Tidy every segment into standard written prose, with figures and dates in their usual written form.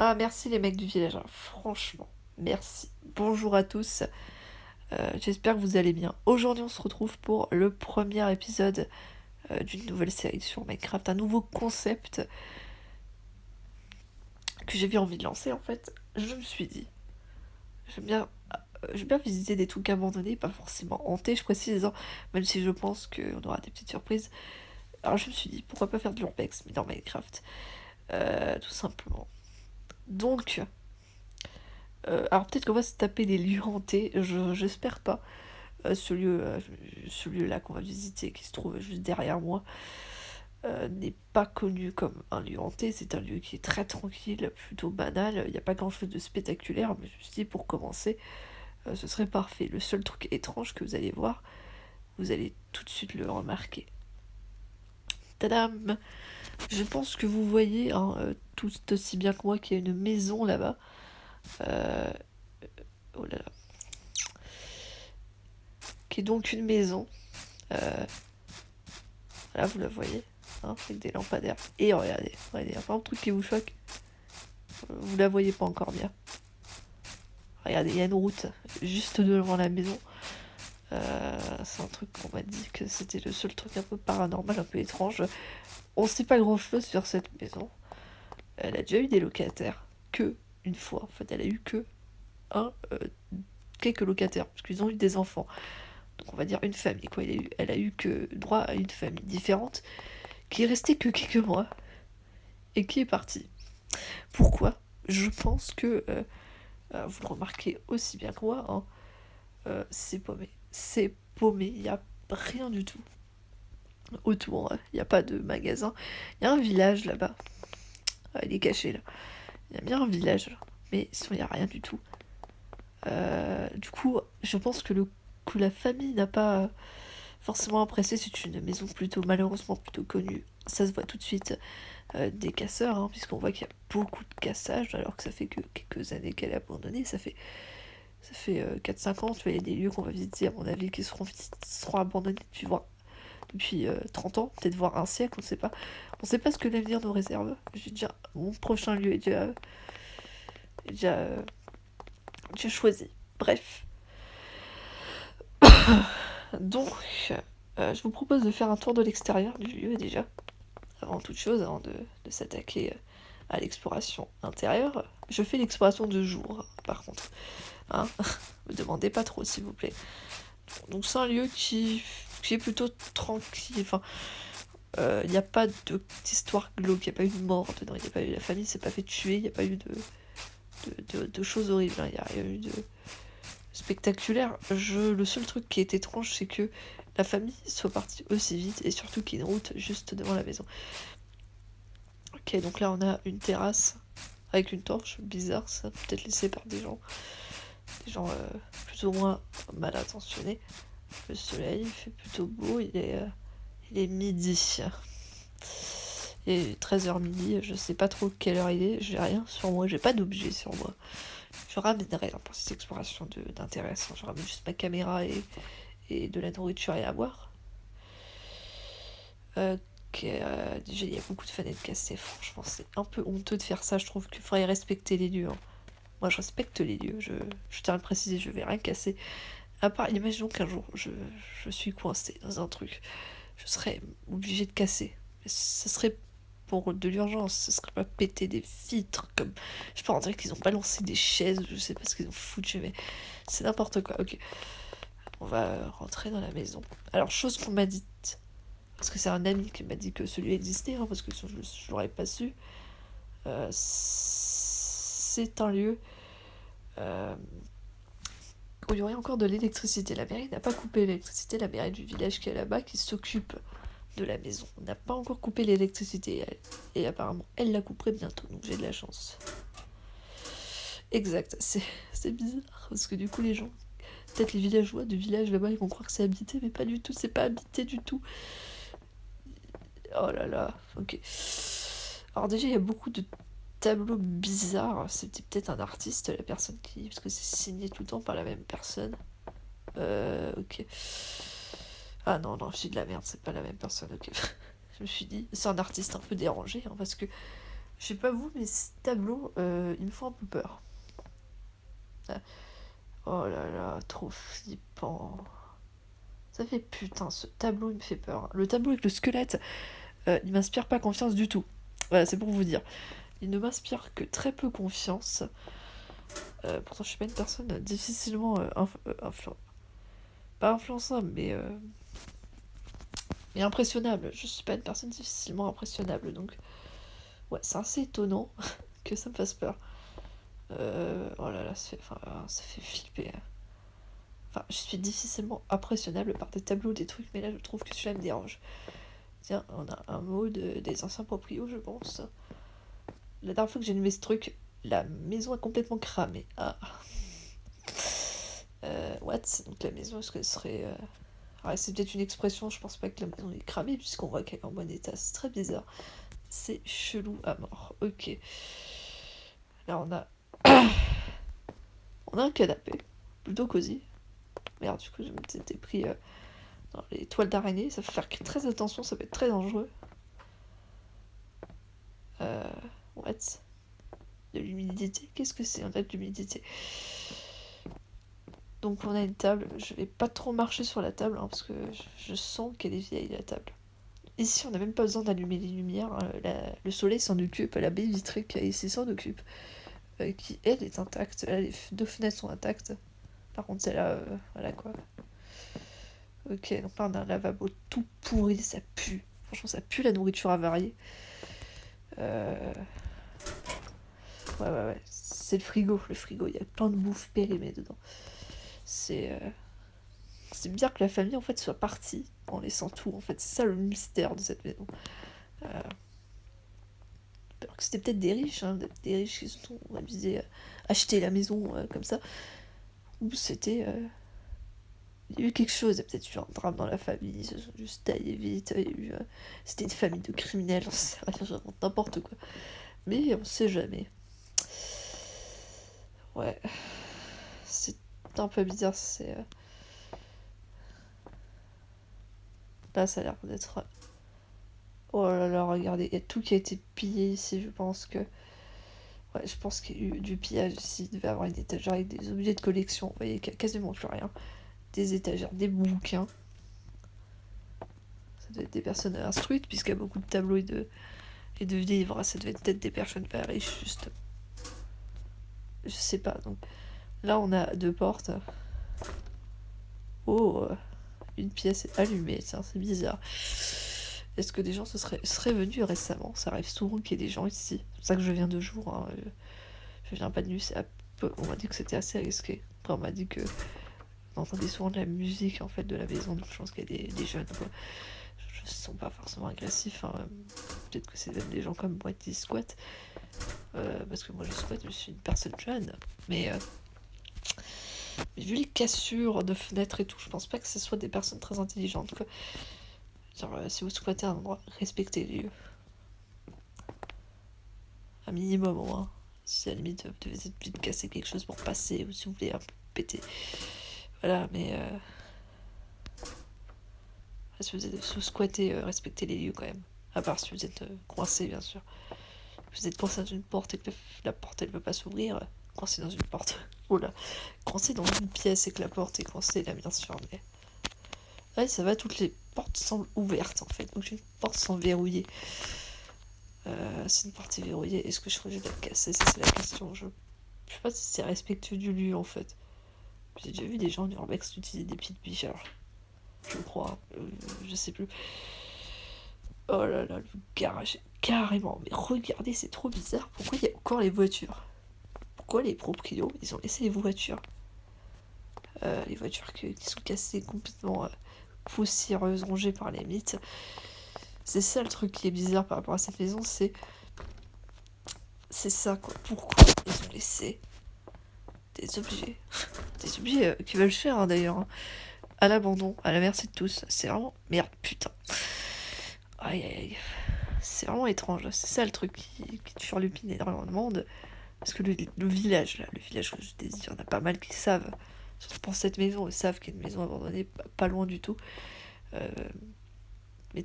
Ah, merci les mecs du village, hein, franchement, merci. Bonjour à tous, j'espère que vous allez bien. Aujourd'hui, on se retrouve pour le premier épisode d'une nouvelle série sur Minecraft, un nouveau concept que j'avais envie de lancer en fait. Je me suis dit, j'aime bien, j'aime bien visiter des trucs abandonnés, pas forcément hantés, je précise, hein, même si je pense qu'on aura des petites surprises. Alors je me suis dit, pourquoi pas faire de l'urbex, mais dans Minecraft, tout simplement. Donc, alors peut-être qu'on va se taper des lieux hantés, j'espère pas. Ce lieu-là qu'on va visiter, qui se trouve juste derrière moi, n'est pas connu comme un lieu hanté. C'est un lieu qui est très tranquille, plutôt banal. Il n'y a pas grand-chose de spectaculaire, mais je me suis dit, pour commencer, ce serait parfait. Le seul truc étrange que vous allez voir, vous allez tout de suite le remarquer. Tadam! Je pense que vous voyez, hein, tout aussi bien que moi, qu'il y a une maison là-bas. Euh, oh là là. Qui est donc une maison. Euh, Là, vous la voyez, hein, avec des lampadaires. Et regardez, il y a pas un truc qui vous choque. Vous la voyez pas encore bien. Regardez, il y a une route juste devant la maison. C'est un truc qu'on m'a dit que c'était le seul truc un peu paranormal, un peu étrange. On sait pas grand chose sur cette maison. Elle a déjà eu des locataires. Que une fois. En fait, elle a eu que un, quelques locataires. Parce qu'ils ont eu des enfants. Donc on va dire une famille, quoi. Elle a eu que droit à une famille différente. Qui est restée que quelques mois. Et qui est partie. Pourquoi? Je pense que vous le remarquez aussi bien que moi, hein, c'est paumé. C'est paumé, il n'y a rien du tout autour, il n'y a pas de magasin. Il y a un village là-bas. Ah, il est caché là. Il y a bien un village, mais sinon il n'y a rien du tout. Du coup, je pense que la famille n'a pas forcément apprécié. C'est une maison plutôt, malheureusement, plutôt connue. Ça se voit tout de suite des casseurs, hein, puisqu'on voit qu'il y a beaucoup de cassages, alors que ça fait que quelques années qu'elle est abandonnée. Ça fait 4-5 ans, tu vois, il y a des lieux qu'on va visiter, à mon avis, seront abandonnés depuis 30 ans, peut-être voire un siècle, on ne sait pas. On ne sait pas ce que l'avenir nous réserve. J'ai déjà, mon prochain lieu est déjà choisi. Bref. Donc, je vous propose de faire un tour de l'extérieur du lieu déjà, avant toute chose, avant de s'attaquer à l'exploration intérieure. Je fais l'exploration de jour, par contre. Hein, me demandez pas trop, s'il vous plaît. Donc c'est un lieu qui est plutôt tranquille. Enfin, il n'y a pas d'histoire glauque, il n'y a pas eu de mort dedans, il n'y a pas eu la famille s'est pas fait tuer, il n'y a pas eu de choses horribles, il n'y a rien eu de spectaculaire. Le seul truc qui est étrange, c'est que la famille soit partie aussi vite et surtout qu'il y ait une route juste devant la maison. Ok, donc là on a une terrasse avec une torche, bizarre, ça peut-être laissé par des gens plus ou moins mal intentionnés. Le soleil, il fait plutôt beau, il est midi. Il est 13h midi, je sais pas trop quelle heure il est, j'ai rien sur moi, j'ai pas d'objet sur moi. Je ramène rien pour cette exploration d'intéressant, je ramène juste ma caméra et de la nourriture et à boire. Déjà il y a beaucoup de fenêtres cassées, franchement c'est un peu honteux de faire ça, je trouve qu'il faudrait respecter les lieux. Hein. Moi je respecte les lieux, je tiens à le préciser, je vais rien casser. À part, imaginons qu'un jour je suis coincée dans un truc, je serais obligée de casser. Mais ce serait pour de l'urgence, ce serait pas péter des vitres comme. Je sais pas, on dirait qu'ils ont balancé des chaises, je sais pas ce qu'ils ont foutu, mais c'est n'importe quoi. Ok, on va rentrer dans la maison. Alors, chose qu'on m'a dite, parce que c'est un ami qui m'a dit que celui existait, hein, parce que je l'aurais pas su. C'est un lieu euh, où il y aurait encore de l'électricité. La mairie n'a pas coupé l'électricité, la mairie du village qui est là-bas qui s'occupe de la maison. On n'a pas encore coupé l'électricité et apparemment elle la couperait bientôt, donc j'ai de la chance. Exact, c'est bizarre parce que du coup les gens, peut-être les villageois du village là-bas, ils vont croire que c'est habité, mais pas du tout, c'est pas habité du tout. Oh là là, ok. Alors déjà il y a beaucoup de tableaux bizarres, c'était peut-être un artiste la personne qui, parce que c'est signé tout le temps par la même personne. Ok. Ah non, j'ai de la merde, c'est pas la même personne, ok. Je me suis dit, c'est un artiste un peu dérangé, hein, parce que Je sais pas vous, mais ces tableaux, ils me font un peu peur. Ah, oh là là, trop flippant. Ça fait putain, ce tableau, il me fait peur. Le tableau avec le squelette, il m'inspire pas confiance du tout. Voilà, c'est pour vous dire. Il ne m'inspire que très peu confiance. Pourtant, je suis pas une personne difficilement pas influençable, mais impressionnable. Je suis pas une personne difficilement impressionnable, donc ouais, c'est assez étonnant que ça me fasse peur. Oh là là, ça fait flipper. Enfin, je suis difficilement impressionnable par des tableaux, des trucs, mais là, je trouve que celui-là me dérange. Tiens, on a un mot des anciens proprios, je pense. La dernière fois que j'ai nommé ce truc, la maison a complètement cramé. Ah. What? Donc la maison, est-ce qu'elle serait... Alors, c'est peut-être une expression, je pense pas que la maison est cramée, puisqu'on voit qu'elle est en bon état. C'est très bizarre. C'est chelou à mort. Ok. Là, on a... on a un canapé. Plutôt cosy. Merde, du coup, je m'étais pris dans les toiles d'araignée. Ça faut faire très attention, ça peut être très dangereux. What? De l'humidité? Qu'est-ce que c'est en fait de l'humidité? Donc on a une table, je vais pas trop marcher sur la table parce que je sens qu'elle est vieille la table. Ici on n'a même pas besoin d'allumer les lumières, le soleil s'en occupe, la baie vitrée qui a ici s'en occupe, qui elle est intacte, là, les deux fenêtres sont intactes, par contre celle-là, voilà quoi. Ok, donc là on a un lavabo tout pourri, ça pue, franchement ça pue la nourriture avariée. Ouais, c'est le frigo, il y a plein de bouffe périmée dedans. C'est bien que la famille en fait soit partie en laissant tout en fait, c'est ça le mystère de cette maison. Alors que c'était peut-être des riches, hein, des riches qui se sont amusés à acheter la maison comme ça, ou c'était il y a eu quelque chose, il y a peut-être eu un drame dans la famille, ils se sont juste taillés vite, il y a eu, c'était une famille de criminels, j'en sais rien, j'invente n'importe quoi. Mais on sait jamais. Ouais, c'est un peu bizarre, c'est... Là ça a l'air d'être... Oh là là, regardez, il y a tout qui a été pillé ici, je pense que... Ouais, je pense qu'il y a eu du pillage ici, il devait y avoir une étagère avec des objets de collection, vous voyez qu'il n'y a quasiment plus rien. Des étagères, des bouquins. Ça devait être des personnes instruites, puisqu'il y a beaucoup de tableaux et de livres, ça devait être peut-être des personnes pas riches, juste... Je sais pas, donc... Là, on a deux portes. Oh, une pièce est allumée, tiens, c'est bizarre. Est-ce que des gens seraient venus récemment? Ça arrive souvent qu'il y ait des gens ici. C'est pour ça que je viens de jour, hein. Je viens pas de nuit, on m'a dit que c'était assez risqué. Après, on m'a dit que on entendait souvent de la musique en fait de la maison, donc je pense qu'il y a des jeunes quoi. Je ne sens pas forcément agressif, hein. Peut-être que c'est même des gens comme moi qui squattent. Parce que moi je squatte, je suis une personne jeune. Mais vu les cassures de fenêtres et tout, je pense pas que ce soit des personnes très intelligentes quoi. Genre, si vous squattez un endroit, respectez les lieux. Un minimum au moins. Si à la limite vous devez vite casser quelque chose pour passer, ou si vous voulez un peu péter. Voilà, mais si vous êtes sous-squatté, respectez les lieux quand même. À part si vous êtes coincé, bien sûr. Si vous êtes coincé dans une porte et que la porte elle veut pas s'ouvrir, coincé dans une porte. Oh là, coincé dans une pièce et que la porte est coincée là, bien sûr. Mais ouais, ça va, toutes les portes semblent ouvertes en fait. Donc une porte sans verrouiller. Si une porte est verrouillée, est-ce que je serais obligée de la casser? Ça, c'est la question. Je sais pas si c'est respectueux du lieu en fait. J'ai déjà vu des gens du Urbex utiliser des petites biches, alors je crois, je sais plus. Oh là là, le garage, carrément. Mais regardez, c'est trop bizarre. Pourquoi il y a encore les voitures? Pourquoi les proprios, ils ont laissé les voitures? Les voitures qui sont cassées complètement poussiéreuses, rongées par les mythes. C'est ça le truc qui est bizarre par rapport à cette maison, c'est ça quoi. Pourquoi ils ont laissé des objets, des objets qui veulent cher hein, d'ailleurs, hein, à l'abandon, à la merci de tous. C'est vraiment merde, putain. Aïe aïe aïe. C'est vraiment étrange. C'est ça le truc qui turlupine énormément de monde. Parce que le village, là, le village que je désire, il y en a pas mal qui savent. Surtout pour cette maison, ils savent qu'il y a une maison abandonnée pas loin du tout. Euh, mais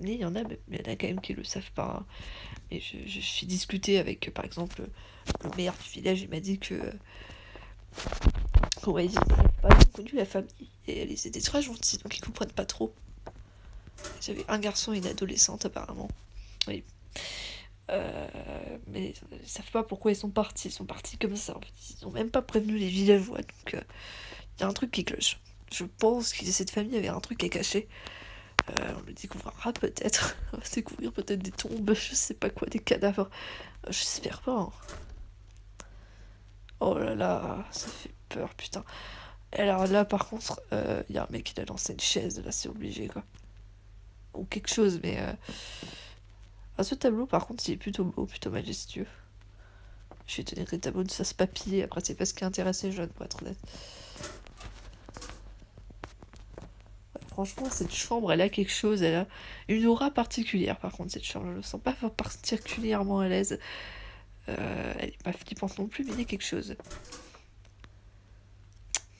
il y en a, mais il y en a quand même qui le savent pas, hein. Mais j'ai discuté avec, par exemple, le maire du village, il m'a dit que ouais, ils savent pas, ils ont connu la famille, et ils étaient très gentils, donc ils comprennent pas trop. J'avais un garçon et une adolescente, apparemment. Oui. Mais ils savent pas pourquoi ils sont partis. Ils sont partis comme ça, en fait. Ils ont même pas prévenu les villageois, donc y a un truc qui cloche. Je pense que cette famille avait un truc à cacher. On le découvrira peut-être. On va découvrir peut-être des tombes, je sais pas quoi, des cadavres. J'espère pas, hein. Oh là là, ça fait peur, putain. Alors là, par contre, y a un mec qui a lancé une chaise, là, c'est obligé, quoi. Ou quelque chose, mais... ce tableau, par contre, il est plutôt beau, plutôt majestueux. Je suis étonnée que les tableaux de ça se papiller. Après, c'est pas ce qui intéresse les jeunes, pour être honnête. Ouais, franchement, cette chambre, elle a quelque chose. Elle a une aura particulière, par contre, cette chambre. Je me sens pas particulièrement à l'aise. Elle est pas flippante non plus, mais il y a quelque chose.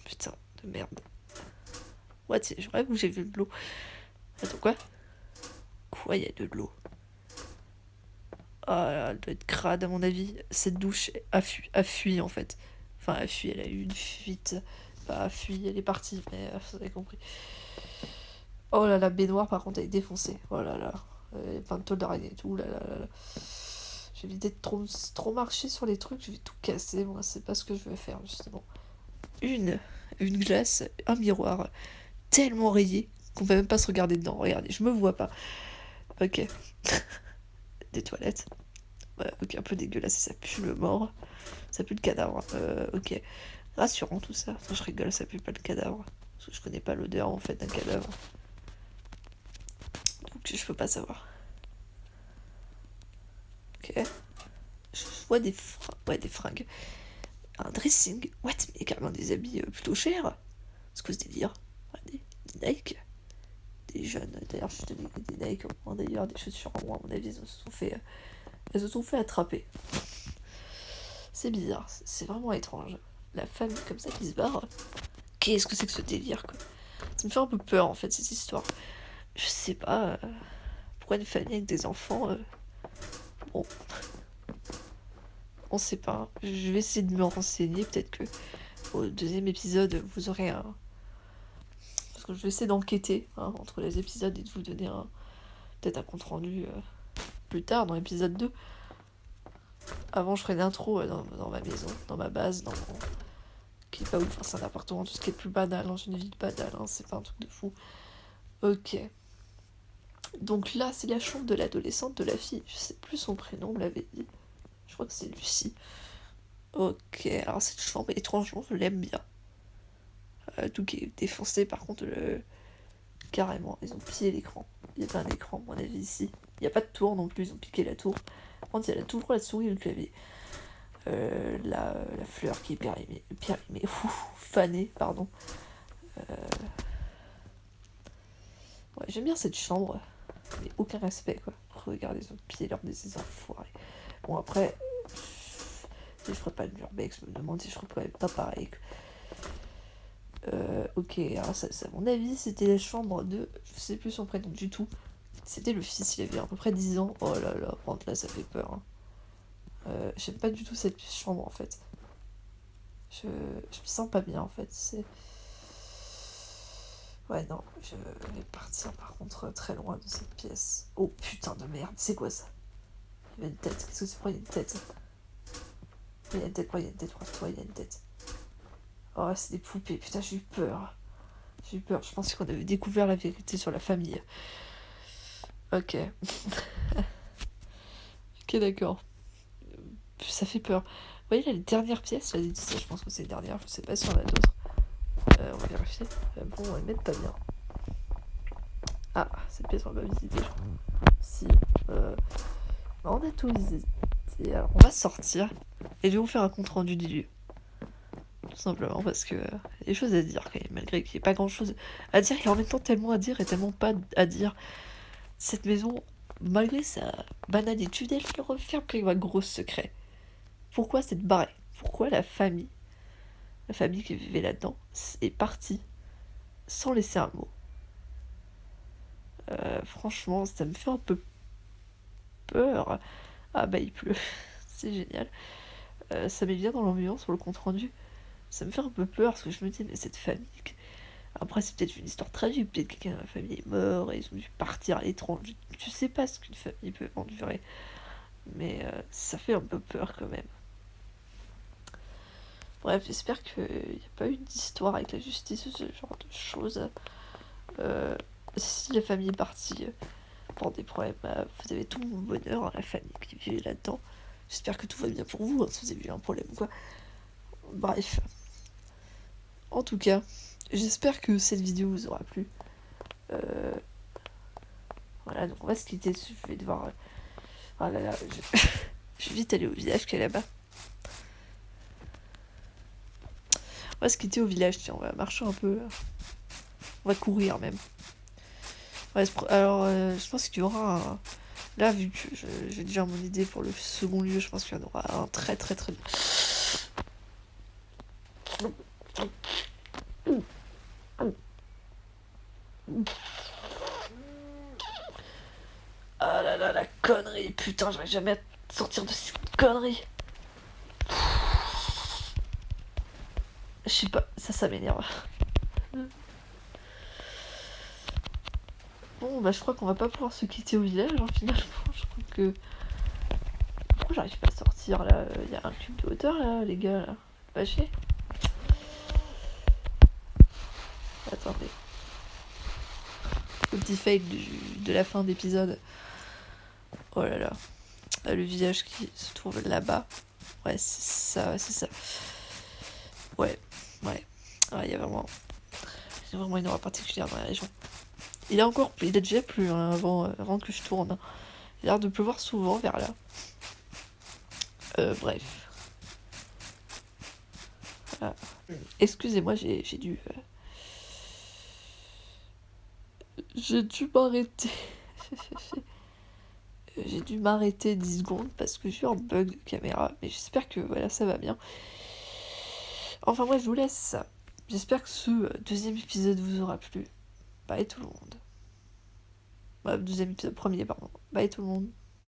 Putain, de merde. Ouais, je rêve où j'ai vu de l'eau. Attends, quoi? Quoi, il y a de l'eau? Ah, elle doit être crade, à mon avis. Cette douche a fui, en fait. Enfin, a fui, elle a eu une fuite. Pas a fui, elle est partie, mais vous avez compris. Oh là, la baignoire, par contre, elle est défoncée. Oh là là. Il y a plein de tôles d'araignée et tout. Ouh là là là là. J'ai évité de trop marcher sur les trucs. Je vais tout casser. Moi, c'est pas ce que je veux faire, justement. Une glace, un miroir tellement rayé qu'on peut même pas se regarder dedans. Regardez, je me vois pas. Ok. Des toilettes. Ouais, ok, un peu dégueulasse, ça pue le mort. Ça pue le cadavre. Ok. Rassurant tout ça. Enfin, je rigole, ça pue pas le cadavre. Parce que je connais pas l'odeur en fait d'un cadavre. Donc je peux pas savoir. Ok. Je vois des fringues. Un dressing. What? Mais carrément des habits plutôt chers. C'est quoi ce délire? Ouais, des Nike. Des jeunes. D'ailleurs, je te dis des Nike au moins d'ailleurs, des chaussures en moins. À mon avis, elles se sont fait attraper. C'est bizarre. C'est vraiment étrange. La famille comme ça qui se barre. Qu'est-ce que c'est que ce délire, quoi? Ça me fait un peu peur, en fait, cette histoire. Je sais pas. Pourquoi une famille avec des enfants bon, on sait pas. Je vais essayer de me renseigner. Peut-être que au deuxième épisode, vous aurez un. Parce que je vais essayer d'enquêter entre les épisodes et de vous donner peut-être un compte rendu plus tard dans l'épisode 2. Avant, je ferai une intro dans ma maison, dans ma base, dans mon. Qui est pas ouf, c'est un appartement, tout ce qui est plus banal dans une ville banale, c'est pas un truc de fou. Ok. Donc là, c'est la chambre de l'adolescente de la fille. Je sais plus son prénom, on me l'avait dit. Je crois que c'est Lucie. Ok, alors cette chambre, étrangement, je l'aime bien. Tout qui est défoncé, par contre, carrément, ils ont pillé l'écran. Il y a pas un écran, à mon avis, ici. Il n'y a pas de tour non plus, ils ont piqué la tour. Par contre, il y a toujours la souris et le clavier. La fleur qui est périmée, fanée, pardon. Ouais, j'aime bien cette chambre, mais aucun respect, quoi. Regardez, ils ont pillé leur des enfoirés. Bon, après, si je ferais pas le urbex, je me demande si je ferais pas pareil. Ok, alors ça, à mon avis, c'était la chambre de. Je sais plus son prénom du tout. C'était le fils, il avait à peu près 10 ans. Oh là là, par contre là, ça fait peur. J'aime pas du tout cette chambre en fait. Je me sens pas bien en fait. C'est. Ouais, non, je vais partir par contre très loin de cette pièce. Oh putain de merde, c'est quoi ça? Il y a une tête, qu'est-ce que c'est? Pourquoi il y a une tête? Il y a une tête, pourquoi il y a une tête? Pourquoi il y a une tête? Oh, c'est des poupées, putain, j'ai eu peur. J'ai eu peur, je pensais qu'on avait découvert la vérité sur la famille. Ok. Ok, d'accord. Ça fait peur. Vous voyez là, les dernières pièces, là, je pense que c'est les dernières, je sais pas si on a d'autres. On va vérifier. Bon, elles mettent pas bien. Ah, cette pièce, on va pas visiter, je crois. Si. On a tout visité. Alors, on va sortir et je vais vous faire un compte rendu du lieu. Tout simplement parce que y a des choses à dire, quand même, malgré qu'il n'y ait pas grand chose à dire. Il y a en même temps tellement à dire et tellement pas à dire. Cette maison, malgré sa banalité, elle le referme quand il y a un gros secret. Pourquoi cette barrée? Pourquoi la famille qui vivait là-dedans, est partie sans laisser un mot? Franchement, ça me fait un peu peur. Ah bah il pleut, c'est génial. Ça met bien dans l'ambiance pour le compte rendu. Ça me fait un peu peur parce que je me dis, mais cette famille. Après, c'est peut-être une histoire tragique, peut-être quelqu'un dans la famille est mort et ils ont dû partir à l'étranger. Tu sais pas ce qu'une famille peut endurer, mais ça fait un peu peur quand même. Bref, j'espère qu'il n'y a pas eu d'histoire avec la justice ou ce genre de choses. Si la famille est partie pour des problèmes, vous avez tout mon bonheur, hein, la famille qui vit là-dedans. J'espère que tout va bien pour vous, hein, si vous avez eu un problème ou quoi. Bref. En tout cas, j'espère que cette vidéo vous aura plu. Voilà, donc on va se quitter dessus. Je vais devoir. Oh là là, je vais vite aller au village qui est là-bas. On va se quitter au village, tiens, on va marcher un peu. On va courir même. Ouais, alors, je pense qu'il y aura un. Là, vu que j'ai déjà mon idée pour le second lieu, je pense qu'il y en aura un très très très bien. Ah là là, la connerie, putain, j'arrive jamais à sortir de cette connerie. Je sais pas, ça m'énerve. Bon, bah je crois qu'on va pas pouvoir se quitter au village, hein, finalement. Je crois que... Pourquoi j'arrive pas à sortir, là? Il y a un cube de hauteur, là, les gars, là. Pas chier. Attendez. Le petit fail de la fin d'épisode. Oh là là. Le village qui se trouve là-bas. Ouais, c'est ça, c'est ça. Ouais, ouais. Il y a vraiment une aura particulière dans la région. Il a déjà plu hein, avant que je tourne. Il a l'air de pleuvoir souvent vers là. Bref. Voilà. Excusez-moi, j'ai dû... J'ai dû m'arrêter. J'ai dû m'arrêter 10 secondes parce que j'ai eu un bug de caméra. Mais j'espère que voilà, ça va bien. Enfin moi je vous laisse. J'espère que ce deuxième épisode vous aura plu. Bye tout le monde. Deuxième épisode, premier pardon. Bye tout le monde.